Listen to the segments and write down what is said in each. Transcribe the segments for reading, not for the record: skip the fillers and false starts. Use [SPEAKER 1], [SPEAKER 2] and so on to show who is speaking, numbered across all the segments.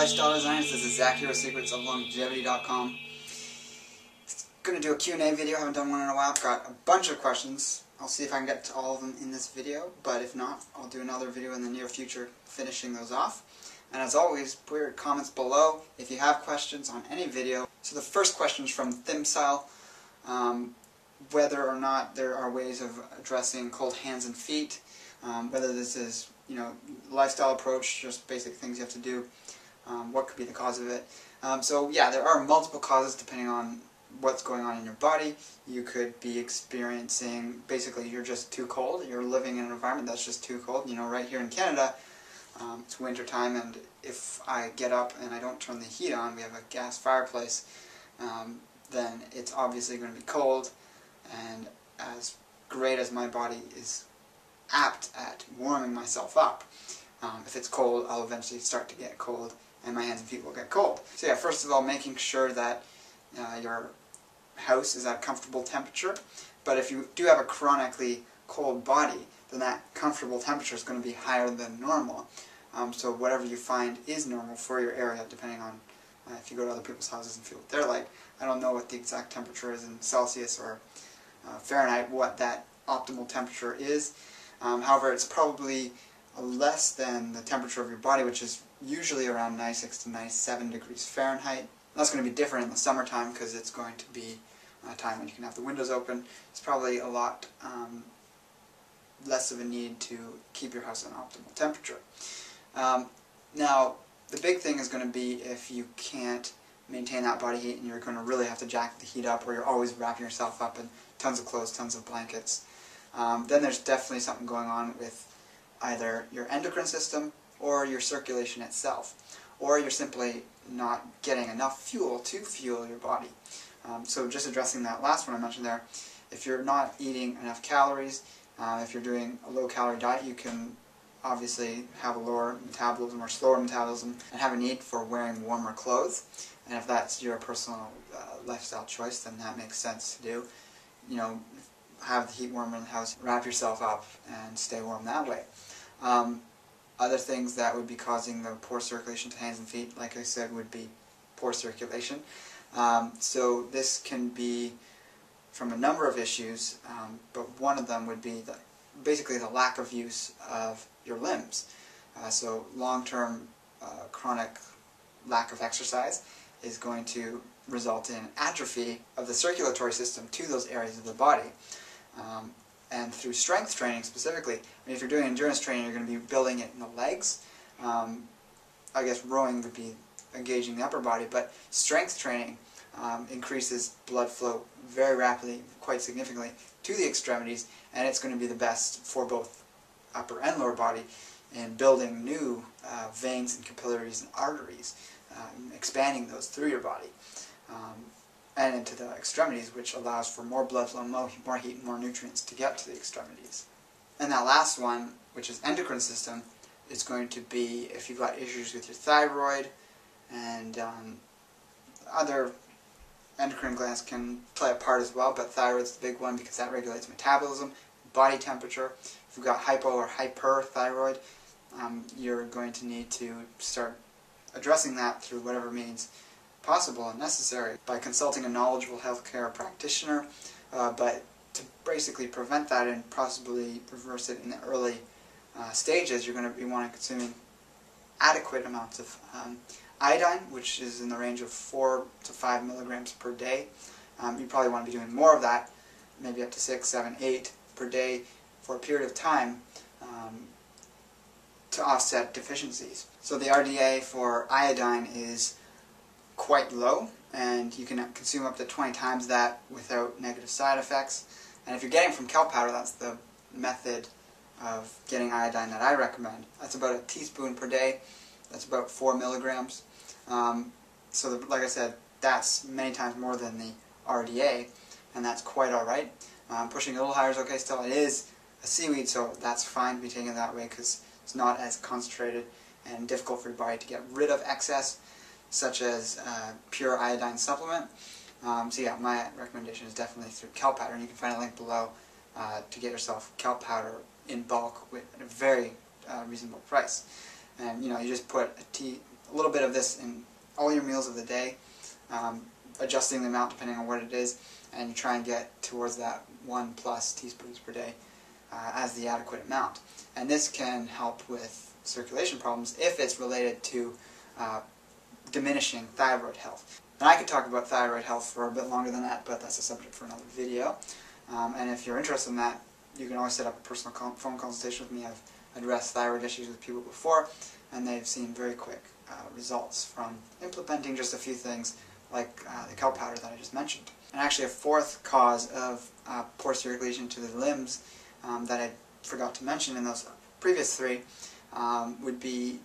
[SPEAKER 1] lifestyle designers. This is Zach here with secretsoflongevity.com. Going to do a Q&A video. I haven't done one in a while. I've got a bunch of questions. I'll see if I can get to all of them in this video, but if not, I'll do another video in the near future finishing those off. And as always, put your comments below if you have questions on any video. So the first question is from Thimsile, whether or not there are ways of addressing cold hands and feet, whether this is, lifestyle approach, just basic things you have to do, what could be the cause of it. So yeah, there are multiple causes depending on what's going on in your body. You could be experiencing, basically you're just too cold, you're living in an environment that's just too cold. Right here in Canada, it's winter time, and if I get up and I don't turn the heat on, we have a gas fireplace, then it's obviously going to be cold, and as great as my body is apt at warming myself up, if it's cold, I'll eventually start to get cold, and my hands and feet will get cold. So yeah, first of all, making sure that your house is at a comfortable temperature. But if you do have a chronically cold body, then that comfortable temperature is going to be higher than normal. So whatever you find is normal for your area, depending on if you go to other people's houses and feel what they're like. I don't know what the exact temperature is in Celsius or Fahrenheit, what that optimal temperature is. However, it's probably less than the temperature of your body, which is usually around 96 to 97 degrees Fahrenheit. That's going to be different in the summertime because it's going to be a time when you can have the windows open. It's probably a lot less of a need to keep your house at an optimal temperature. Now, the big thing is going to be if you can't maintain that body heat and you're going to really have to jack the heat up, or you're always wrapping yourself up in tons of clothes, tons of blankets. Then there's definitely something going on with either your endocrine system or your circulation itself, or you're simply not getting enough fuel to fuel your body. So just addressing that last one I mentioned there, if you're not eating enough calories, if you're doing a low-calorie diet, you can obviously have a lower metabolism or slower metabolism and have a need for wearing warmer clothes. And if that's your personal lifestyle choice, then that makes sense to do. Have the heat warmer in the house, wrap yourself up, and stay warm that way. Other things that would be causing the poor circulation to hands and feet, like I said, would be poor circulation. So this can be from a number of issues, but one of them would be basically the lack of use of your limbs. So long-term chronic lack of exercise is going to result in atrophy of the circulatory system to those areas of the body. And through strength training specifically, if you're doing endurance training, you're going to be building it in the legs. I guess rowing would be engaging the upper body, but strength training increases blood flow very rapidly, quite significantly, to the extremities, and it's going to be the best for both upper and lower body in building new veins and capillaries and arteries, expanding those through your body. And into the extremities, which allows for more blood flow, more heat, more nutrients to get to the extremities. And that last one, which is endocrine system, is going to be if you've got issues with your thyroid, and other endocrine glands can play a part as well, but thyroid's the big one because that regulates metabolism, body temperature. If you've got hypo or hyperthyroid, you're going to need to start addressing that through whatever means possible and necessary by consulting a knowledgeable healthcare practitioner, but to basically prevent that and possibly reverse it in the early stages, you're going to be consuming adequate amounts of iodine, which is in the range of 4 to 5 milligrams per day. You probably want to be doing more of that, maybe up to 6, 7, 8 per day for a period of time to offset deficiencies. So the RDA for iodine is quite low, and you can consume up to 20 times that without negative side effects. And if you're getting from kelp powder, that's the method of getting iodine that I recommend. That's about a teaspoon per day. That's about 4 milligrams. So like I said, that's many times more than the RDA, and that's quite alright. Pushing a little higher is okay still. It is a seaweed, so that's fine to be taken that way because it's not as concentrated and difficult for your body to get rid of excess, such as pure iodine supplement. So yeah, my recommendation is definitely through kelp powder, and you can find a link below to get yourself kelp powder in bulk at a very reasonable price. And you just put a a little bit of this in all your meals of the day, adjusting the amount depending on what it is, and you try and get towards that 1+ teaspoons per day as the adequate amount. And this can help with circulation problems if it's related to diminishing thyroid health. And I could talk about thyroid health for a bit longer than that, but that's a subject for another video. And if you're interested in that, you can always set up a personal phone consultation with me. I've addressed thyroid issues with people before, and they've seen very quick results from implementing just a few things like the kelp powder that I just mentioned. And actually a fourth cause of poor circulation to the limbs that I forgot to mention in those previous three would be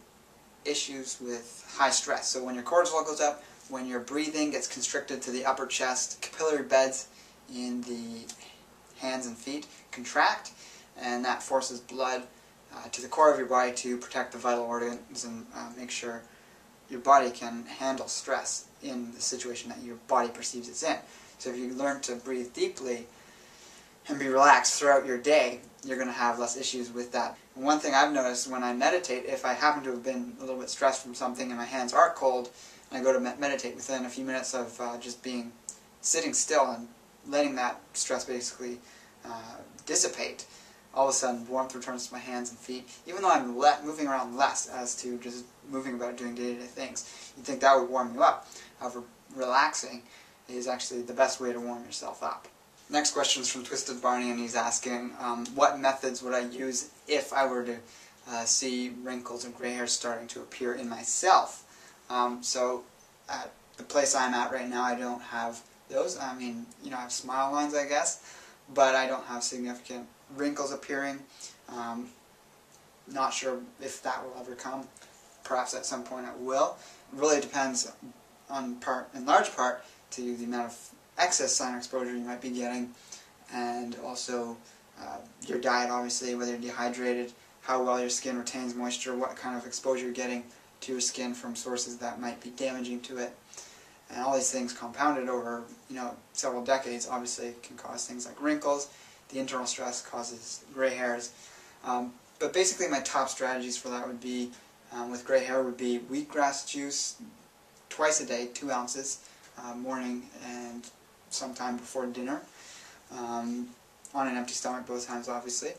[SPEAKER 1] issues with high stress. So when your cortisol goes up, when your breathing gets constricted to the upper chest, capillary beds in the hands and feet contract, and that forces blood to the core of your body to protect the vital organs and make sure your body can handle stress in the situation that your body perceives it's in. So if you learn to breathe deeply and be relaxed throughout your day, you're going to have less issues with that. And one thing I've noticed when I meditate, if I happen to have been a little bit stressed from something and my hands are cold, and I go to meditate, within a few minutes of just sitting still and letting that stress basically dissipate, all of a sudden warmth returns to my hands and feet, even though I'm moving around less as to just moving about doing day-to-day things. You'd think that would warm you up. However, relaxing is actually the best way to warm yourself up. Next question is from Twisted Barney, and he's asking, what methods would I use if I were to see wrinkles and gray hairs starting to appear in myself? So at the place I'm at right now, I don't have those. I mean, I have smile lines, I guess, but I don't have significant wrinkles appearing. Not sure if that will ever come. Perhaps at some point it will. It really depends in large part to the amount of excess sun exposure you might be getting, and also your diet, obviously, whether you're dehydrated, how well your skin retains moisture, what kind of exposure you're getting to your skin from sources that might be damaging to it. And all these things compounded over several decades obviously can cause things like wrinkles. The internal stress causes gray hairs. But basically my top strategies for that would be, with gray hair, would be wheatgrass juice twice a day, 2 ounces, morning and sometime before dinner, on an empty stomach both times obviously.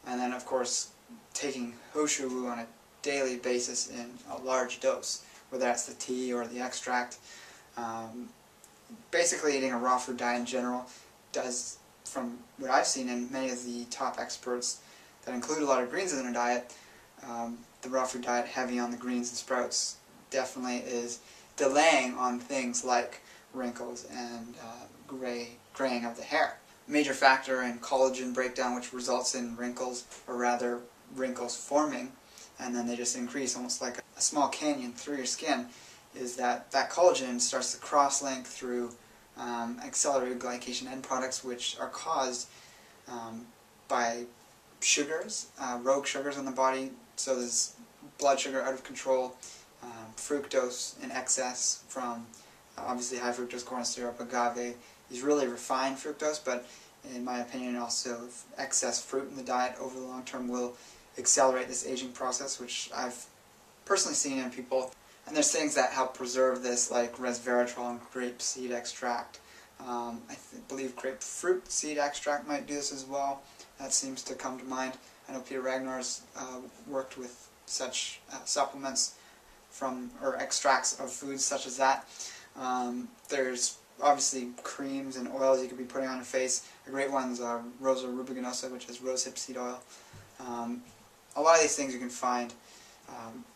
[SPEAKER 1] And then of course taking SHOU on a daily basis in a large dose, whether that's the tea or the extract. Basically eating a raw food diet in general does, from what I've seen in many of the top experts that include a lot of greens in their diet, the raw food diet heavy on the greens and sprouts definitely is delaying on things like wrinkles and graying of the hair. A major factor in collagen breakdown, which results in wrinkles, or rather wrinkles forming, and then they just increase almost like a small canyon through your skin, is that collagen starts to cross-link through accelerated glycation end products, which are caused by sugars, rogue sugars in the body. So there's blood sugar out of control, fructose in excess from obviously high fructose corn syrup, agave. These really refined fructose, but in my opinion also excess fruit in the diet over the long term will accelerate this aging process, which I've personally seen in people. And there's things that help preserve this, like resveratrol and grape seed extract. I believe grapefruit seed extract might do this as well. That seems to come to mind. I know Peter Ragnar's worked with such supplements or extracts of foods such as that. There's obviously creams and oils you could be putting on your face. A great one's Rosa rubiginosa, which is rosehip seed oil. A lot of these things you can find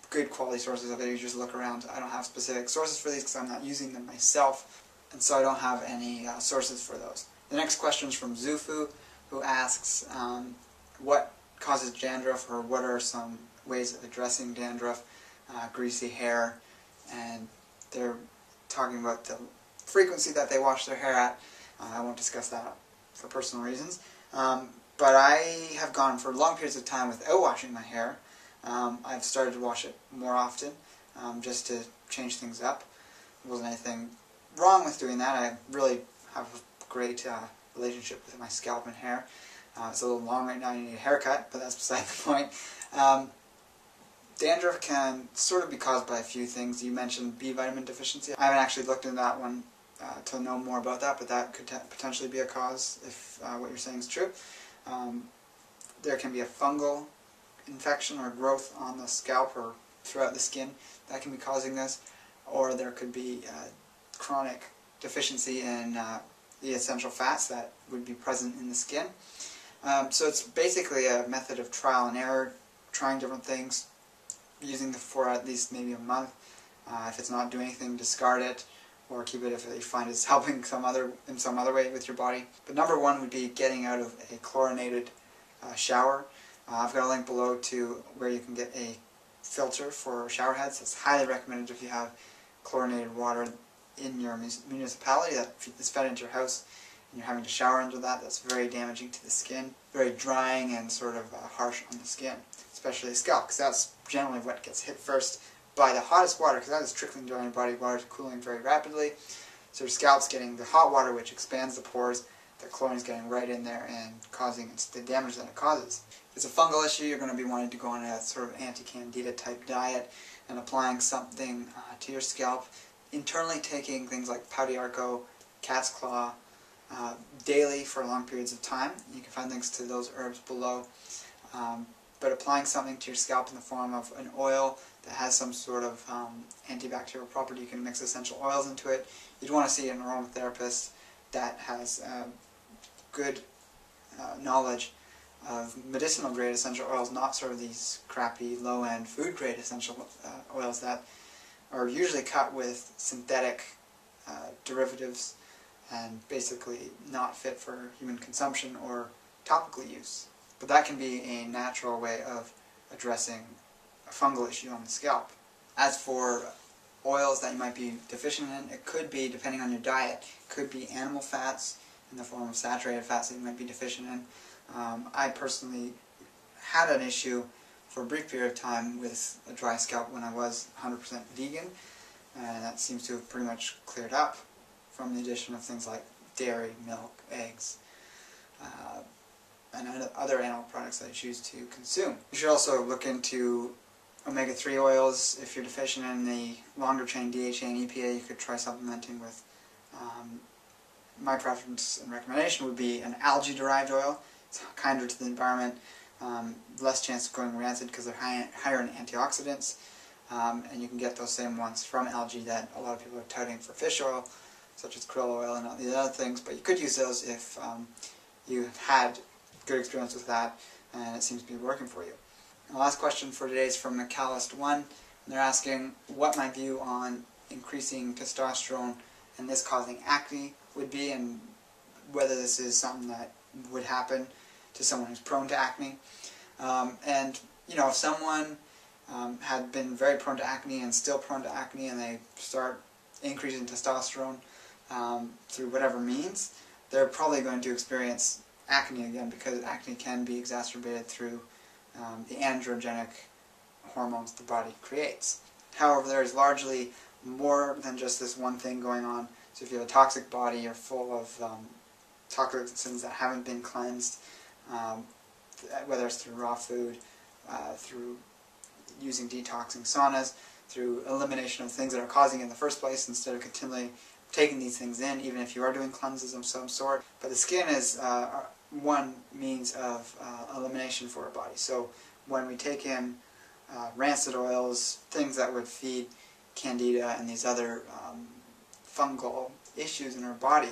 [SPEAKER 1] good quality sources of it. You just look around. I don't have specific sources for these because I'm not using them myself, and so I don't have any sources for those. The next question is from Zufu, who asks what causes dandruff, or what are some ways of addressing dandruff, greasy hair, and they're talking about the frequency that they wash their hair at. I won't discuss that for personal reasons, but I have gone for long periods of time without washing my hair. I've started to wash it more often, just to change things up. There wasn't anything wrong with doing that. I really have a great relationship with my scalp and hair. It's a little long right now, you need a haircut, but that's beside the point. Dandruff can sort of be caused by a few things. You mentioned B vitamin deficiency. I haven't actually looked into that one to know more about that, but that could potentially be a cause if what you're saying is true. There can be a fungal infection or growth on the scalp or throughout the skin that can be causing this, or there could be chronic deficiency in the essential fats that would be present in the skin. So it's basically a method of trial and error, trying different things, using it for at least maybe a month. If it's not doing anything, discard it, or keep it if you find it's helping in some other way with your body. But number one would be getting out of a chlorinated shower. I've got a link below to where you can get a filter for shower heads. It's highly recommended if you have chlorinated water in your municipality that is fed into your house and you're having to shower under that. That's very damaging to the skin, very drying and sort of harsh on the skin, especially the scalp, because that's generally what gets hit first by the hottest water, because that is trickling down your body. Water is cooling very rapidly, so your scalp's getting the hot water, which expands the pores. The chlorine is getting right in there and causing the damage that it causes. If it's a fungal issue, you're going to be wanting to go on a sort of anti-candida type diet and applying something to your scalp. Internally taking things like pau d'arco, cat's claw, daily for long periods of time. You can find links to those herbs below. But applying something to your scalp in the form of an oil that has some sort of antibacterial property, you can mix essential oils into it. You'd want to see an aromatherapist that has good knowledge of medicinal grade essential oils, not sort of these crappy low-end food grade essential oils that are usually cut with synthetic derivatives and basically not fit for human consumption or topical use. But that can be a natural way of addressing a fungal issue on the scalp. As for oils that you might be deficient in, it could be, depending on your diet, it could be animal fats in the form of saturated fats that you might be deficient in. I personally had an issue for a brief period of time with a dry scalp when I was 100% vegan, and that seems to have pretty much cleared up from the addition of things like dairy, milk, eggs, and other animal products that I choose to consume. You should also look into omega-3 oils. If you're deficient in the longer chain DHA and EPA, you could try supplementing with, my preference and recommendation would be an algae-derived oil. It's kinder to the environment, less chance of going rancid because they're higher in antioxidants, and you can get those same ones from algae that a lot of people are touting for fish oil, such as krill oil and all these other things, but you could use those if you've had good experience with that and it seems to be working for you. And the last question for today is from McAllist1, and they're asking what my view on increasing testosterone and this causing acne would be, and whether this is something that would happen to someone who's prone to acne. And you know, if someone had been very prone to acne and still prone to acne, and they start increasing testosterone through whatever means, they're probably going to experience acne again, because acne can be exacerbated through the androgenic hormones the body creates. However, there is largely more than just this one thing going on. So if you have a toxic body, you're full of toxins that haven't been cleansed, whether it's through raw food, through using detoxing saunas, through elimination of things that are causing it in the first place, instead of continually taking these things in, even if you are doing cleanses of some sort. But the skin is one means of elimination for our body. So when we take in rancid oils, things that would feed candida and these other fungal issues in our body,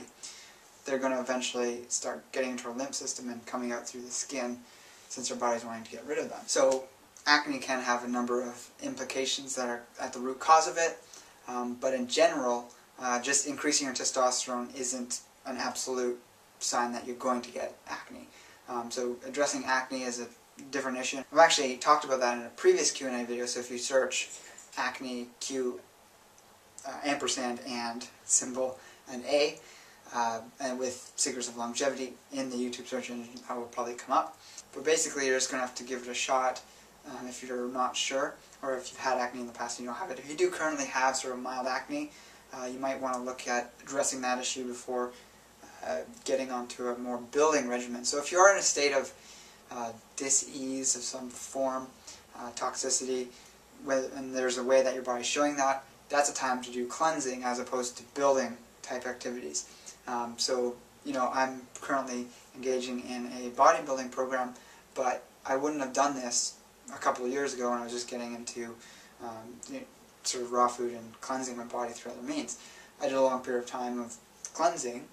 [SPEAKER 1] they're going to eventually start getting into our lymph system and coming out through the skin, since our body's wanting to get rid of them. So acne can have a number of implications that are at the root cause of it, but in general, just increasing your testosterone isn't an absolute sign that you're going to get acne. So addressing acne is a different issue. I've actually talked about that in a previous Q&A video, so if you search acne Q ampersand and symbol and A, and with Secrets of Longevity in the YouTube search engine, that will probably come up. But basically, you're just going to have to give it a shot if you're not sure, or if you've had acne in the past and you don't have it. If you do currently have sort of mild acne, you might want to look at addressing that issue before getting onto a more building regimen. So if you are in a state of dis-ease of some form, toxicity, and there's a way that your body's showing that, that's a time to do cleansing as opposed to building type activities. So, you know, I'm currently engaging in a bodybuilding program, but I wouldn't have done this a couple of years ago when I was just getting into you know, sort of raw food and cleansing my body through other means. I did a long period of time of cleansing,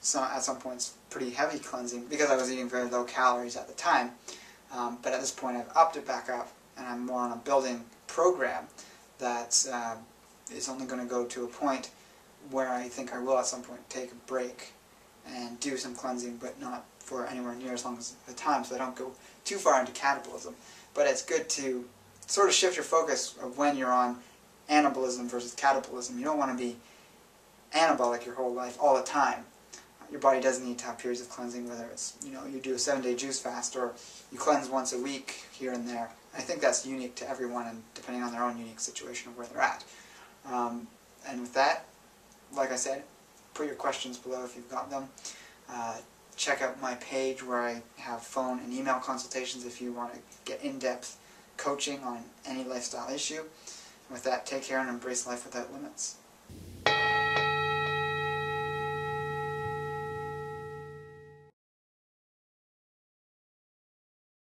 [SPEAKER 1] so at some points pretty heavy cleansing because I was eating very low calories at the time, but at this point I've upped it back up and I'm more on a building program that is only going to go to a point where I think I will at some point take a break and do some cleansing, but not for anywhere near as long as the time, so I don't go too far into catabolism. But it's good to sort of shift your focus of when you're on anabolism versus catabolism. You don't want to be anabolic your whole life all the time. Your body does need to have periods of cleansing, whether it's, you know, you do a 7-day juice fast or you cleanse once a week here and there. I think that's unique to everyone and depending on their own unique situation of where they're at. And with that, like I said, put your questions below if you've got them. Check out my page where I have phone and email consultations if you want to get in-depth coaching on any lifestyle issue. And with that, take care and embrace life without limits.